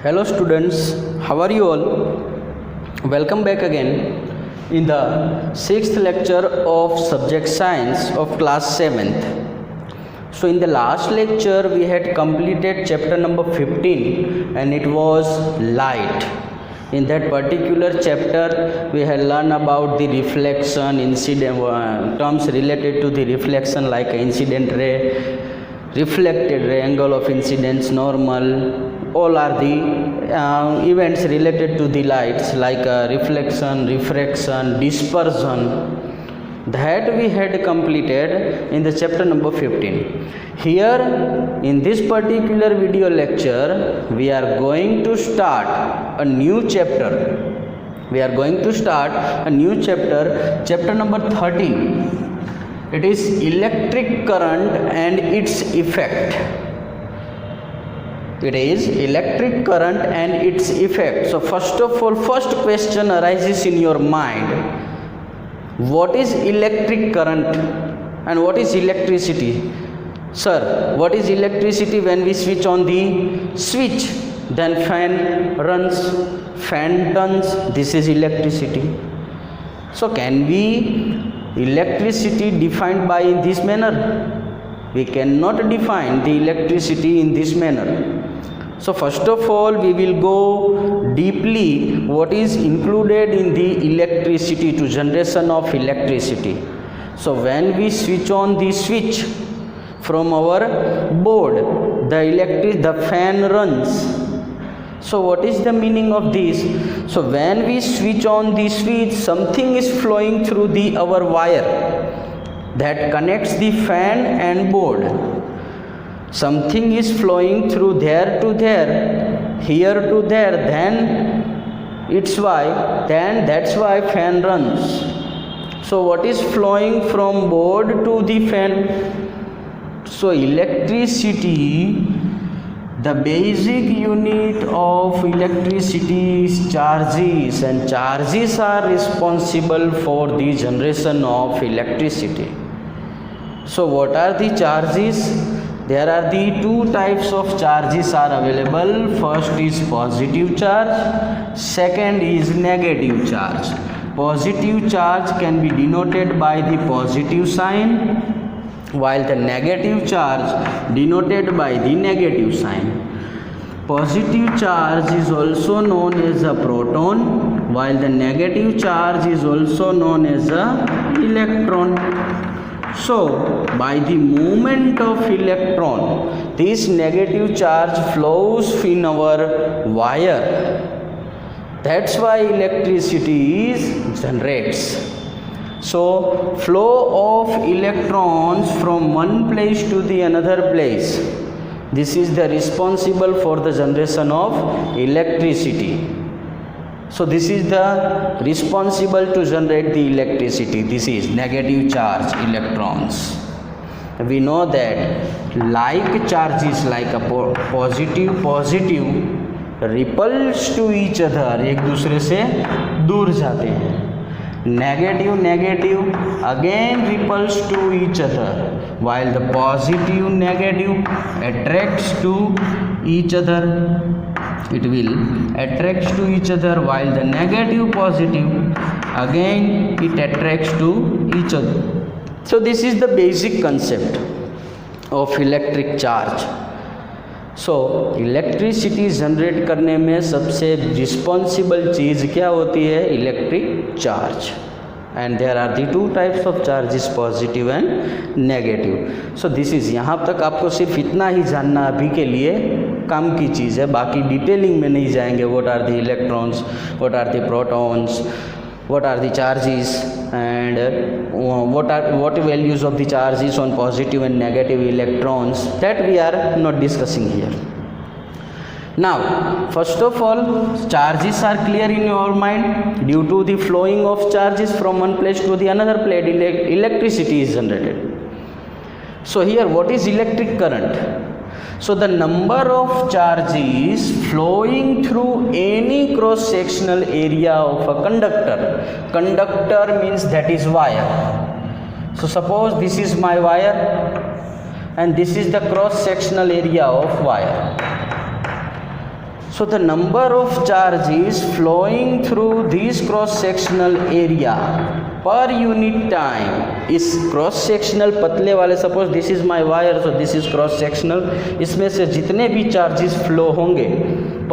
Hello students, how are you all? Welcome back again in the 6th lecture of subject science of class 7th. So in the last lecture we had completed chapter number 15 and it was light. In that particular chapter we had learned about the reflection, incident, terms related to the reflection like incident ray, reflected ray, angle of incidence, normal. All are the events related to the lights like reflection, refraction, dispersion, that we had completed in the chapter number 15. Here in this particular video lecture we are going to start a new chapter. Chapter number 13. It is electric current and its effect. So first of all, first question arises in your mind: what is electric current and what is electricity? Sir, what is electricity? When we switch on the switch, then fan runs, fan turns. This is electricity. So can we electricity defined by this manner? We cannot define the electricity in this manner. So first of all we will go deeply what is included in the electricity, to generation of electricity. So when we switch on the switch from our board, the fan runs. So what is the meaning of this? So when we switch on the switch, something is flowing through our wire that connects the fan and board. Something is flowing through there to there, here to there, that's why fan runs. So what is flowing from board to the fan? So electricity, the basic unit of electricity is charges, and charges are responsible for the generation of electricity. So what are the charges? There are the two types of charges are available. First is positive charge, second is negative charge. Positive charge can be denoted by the positive sign, while the negative charge denoted by the negative sign. Positive charge is also known as a proton, while the negative charge is also known as a electron. So by the movement of electron, this negative charge flows in our wire. That's why electricity generates. So flow of electrons from one place to the another place, this is the responsible for the generation of electricity. So this is the responsible to generate the electricity. This is negative charge, electrons. We know that like charges, like a positive repulse to each other, एक दूसरे से दूर जाते हैं. Negative again repulse to each other, while the positive negative attracts to each other. It will attracts to each other, while the negative positive again it attracts to each other. So this is the basic concept of electric charge. So electricity generate करने में सबसे responsible चीज़ क्या होती है? Electric charge. And there are the two types of charges, positive and negative. So this is, यहाँ तक आपको सिर्फ इतना ही जानना अभी के लिए काम की चीज़ है, बाकी डिटेलिंग में नहीं जाएंगे. What are the electrons, what are the protons, what are the charges, and what values of the charges on positive and negative electrons, that we are not discussing here. Now first of all, charges are clear in your mind. Due to the flowing of charges from one place to the another place, electricity is generated. So here what is electric current? So the number of charges flowing through any cross sectional area of a conductor means that is wire. So suppose this is my wire and this is the cross sectional area of wire. So the number of charges flowing through this cross sectional area per unit time, इस cross sectional पतले वाले, suppose this is my wire, so this is cross sectional, इसमें से जितने भी charges flow होंगे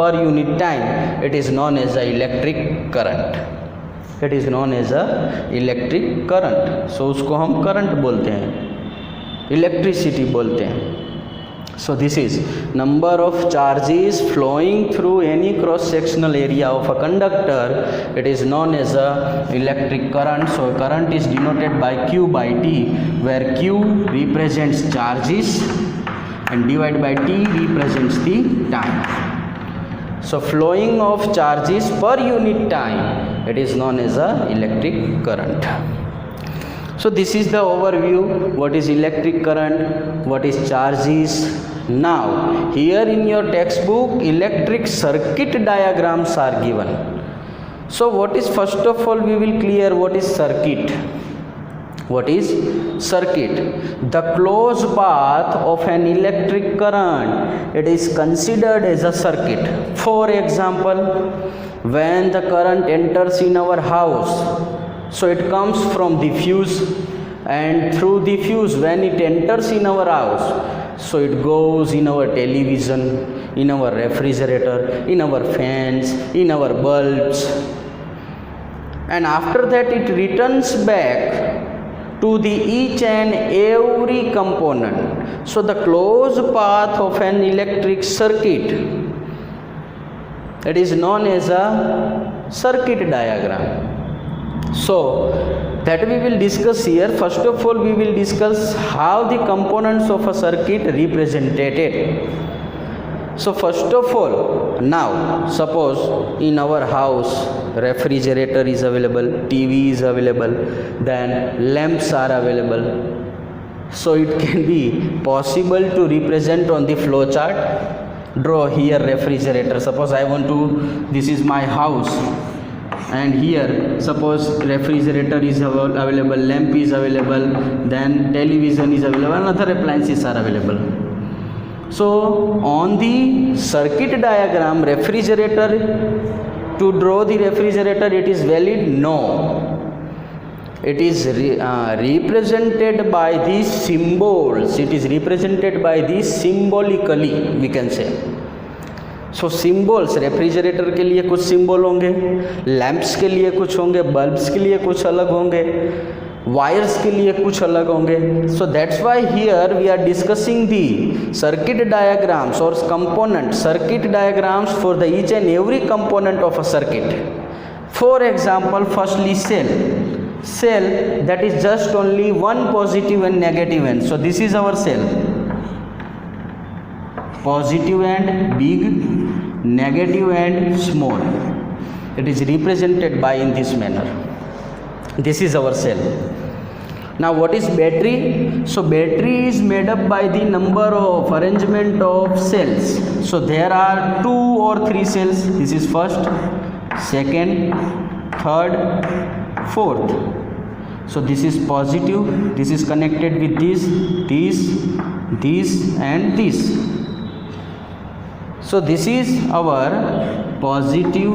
per unit time, it is known as a electric current, it is known as a electric current. So उसको हम current बोलते हैं, electricity बोलते हैं। So this is number of charges flowing through any cross sectional area of a conductor, it is known as a electric current. So current is denoted by Q by T, where Q represents charges and divided by T represents the time. So flowing of charges per unit time, it is known as a electric current. So this is the overview, what is electric current, what is charges. Now here in your textbook electric circuit diagrams are given. So what is, first of all we will clear what is circuit. What is circuit? The closed path of an electric current, it is considered as a circuit. For example, when the current enters in our house, so it comes from the fuse, and through the fuse when it enters in our house, so it goes in our television, in our refrigerator, in our fans, in our bulbs, and after that it returns back to the each and every component. So the closed path of an electric circuit, it is known as a circuit diagram. So that we will discuss here. First of all we will discuss how the components of a circuit represented. So first of all, now suppose in our house refrigerator is available, TV is available, then lamps are available. So it can be possible to represent on the flow chart. Draw here refrigerator. Suppose I want to, this is my house, and here suppose refrigerator is available, lamp is available, then television is available, and other appliances are available. So on the circuit diagram, refrigerator, to draw the refrigerator, it is valid? No, it is represented by these symbols, it is represented by these symbolically, we can say. So symbols, refrigerator के लिए कुछ symbol होंगे, lamps के लिए कुछ होंगे, bulbs के लिए कुछ अलग होंगे, वायर्स के लिए कुछ अलग होंगे. So that's why here we are discussing the circuit diagrams और component circuit diagrams for the each and every component of a circuit. For example, firstly cell that is just only one positive and negative end. So this is our cell, positive end big, negative end small. It is represented by in this manner. This is our cell. Now what is battery? So battery is made up by the number of arrangement of cells. So there are 2 or 3 cells. This is first, second, third, fourth. So this is positive, this is connected with this and this. So this is our positive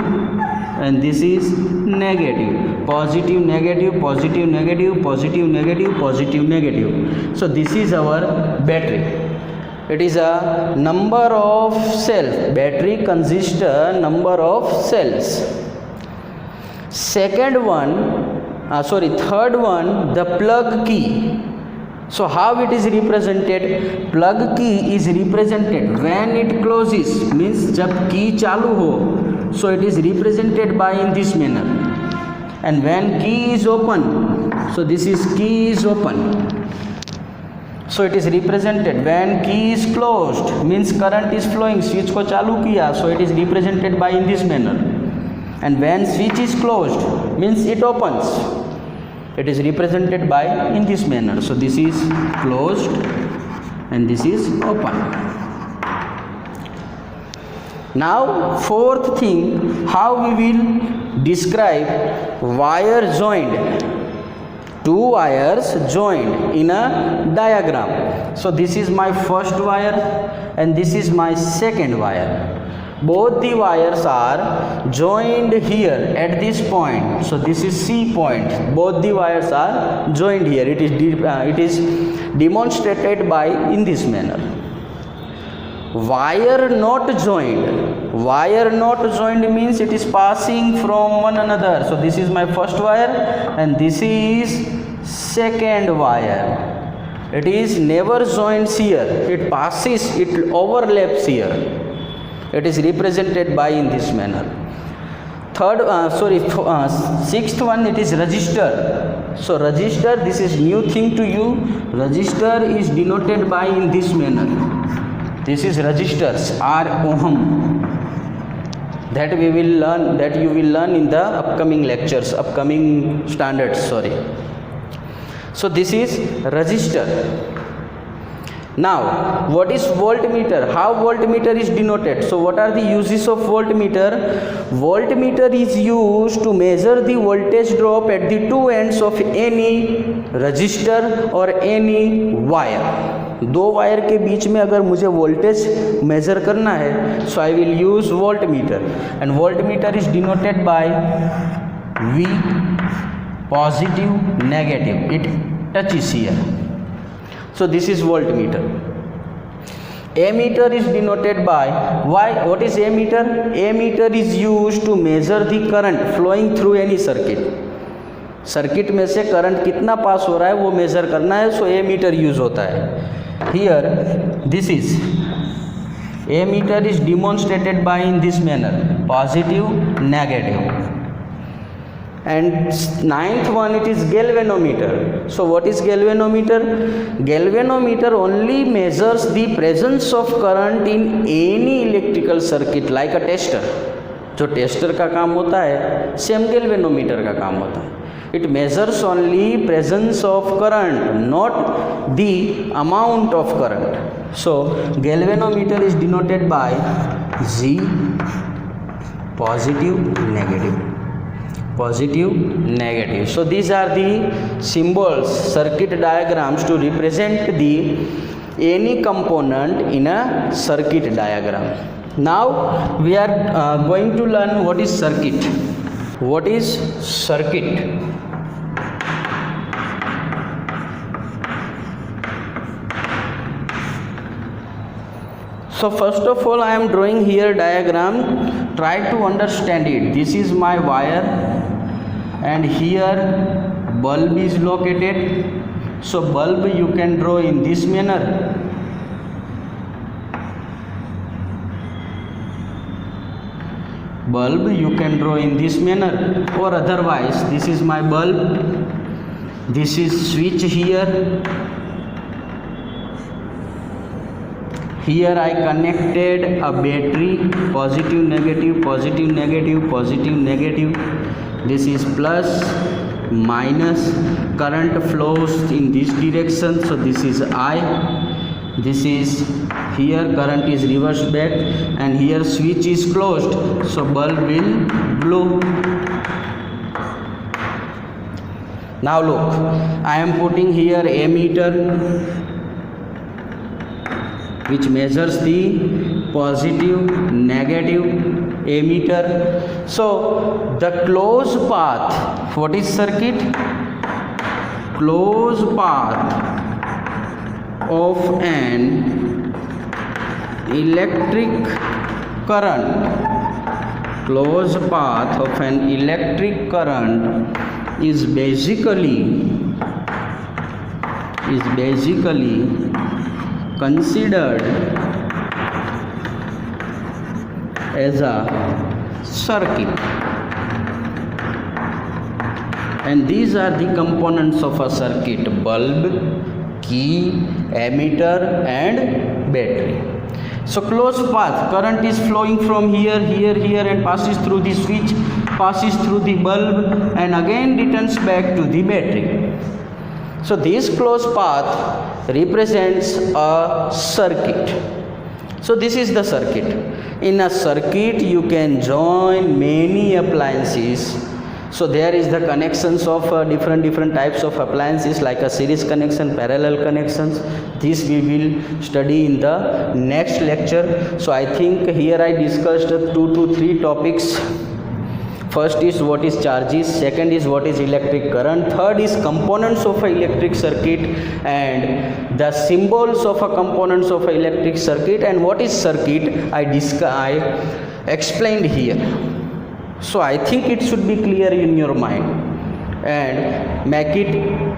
and this is negative. Positive, negative, positive, negative, positive, negative, positive, negative. So this is our battery. It is a number of cells. Battery consists a number of cells. Third one, the plug key. So how it is represented? Plug key is represented when it closes, means जब key चालू हो, so it is represented by in this manner. And when key is open, so this is key is open, so it is represented. When key is closed, means current is flowing, switch को चालू किया, so it is represented by in this manner. And when switch is closed, means it opens, it is represented by in this manner. So this is closed and this is open. Now fourth thing, how we will describe wire joined, 2 wires joined in a diagram. So this is my first wire and this is my second wire. both the wires are joined here at this point. So this is C point. Both the wires are joined here. It is demonstrated by in this manner. Wire not joined. Wire not joined means it is passing from one another. So this is my first wire and this is second wire. It is never joined here. It passes, it overlaps here. It is represented by in this manner. Sixth one, it is resistor. So resistor, this is new thing to you. Resistor is denoted by in this manner. This is resistors, R ohm. That we will learn, that you will learn in the upcoming lectures, upcoming standards, sorry. So this is resistor. Now, what is voltmeter? How voltmeter is denoted? So, what are the uses of voltmeter? Voltmeter is used to measure the voltage drop at the two ends of any resistor or any wire. दो wire के बीच में अगर मुझे voltage measure करना है, so I will use voltmeter, and voltmeter is denoted by V, positive, negative. It touches here. So this is voltmeter. Ammeter is denoted by why? What is ammeter? Ammeter is used to measure the current flowing through any circuit. Circuit में से current कितना पास हो रहा है वो major करना है. सो ammeter use होता है. Here this is ammeter is demonstrated by in this manner, positive, negative. And ninth one, it is galvanometer. So what is galvanometer? Galvanometer only measures the presence of current in any electrical circuit like a tester. जो tester का काम होता है same galvanometer का काम होता है. It measures only presence of current, not the amount of current. So galvanometer is denoted by G, positive, negative. Positive, negative. So these are the symbols, circuit diagrams to represent the any component in a circuit diagram. Now we are going to learn what is circuit. What is circuit? So first of all, I am drawing here diagram. Try to understand it. This is my wire and here bulb is located. So bulb you can draw in this manner. Bulb you can draw in this manner, or otherwise this is my bulb. This is switch here. Here I connected a battery, positive, negative, positive, negative, positive, negative. This is plus, minus. Current flows in this direction, so this is I. This is here current is reversed back, and here switch is closed, so bulb will blow. Now look, I am putting here ammeter, which measures the positive, negative, ammeter. So the closed path, what is circuit? Closed path of an electric current. Closed path of an electric current is basically considered as a circuit, and these are the components of a circuit: bulb, key, ammeter and battery. So closed path, current is flowing from here, here, here and passes through the switch, passes through the bulb and again returns back to the battery. So this closed path represents a circuit. So this is the circuit. In a circuit you can join many appliances So there is the connections of different types of appliances, like a series connection, parallel connections. This we will study in the next lecture. So I think here I discussed 2 to 3 topics. First is what is charges, second is what is electric current, third is components of an electric circuit and the symbols of a components of an electric circuit, and what is circuit I explained here. So I think it should be clear in your mind, and make it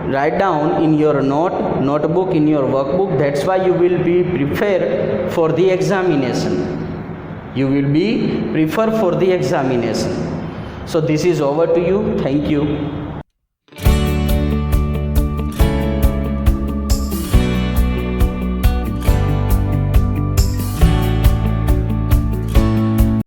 write down in your notebook, in your workbook. That's why you will be prepared for the examination. You will be prepared for the examination. So this is over to you. Thank you.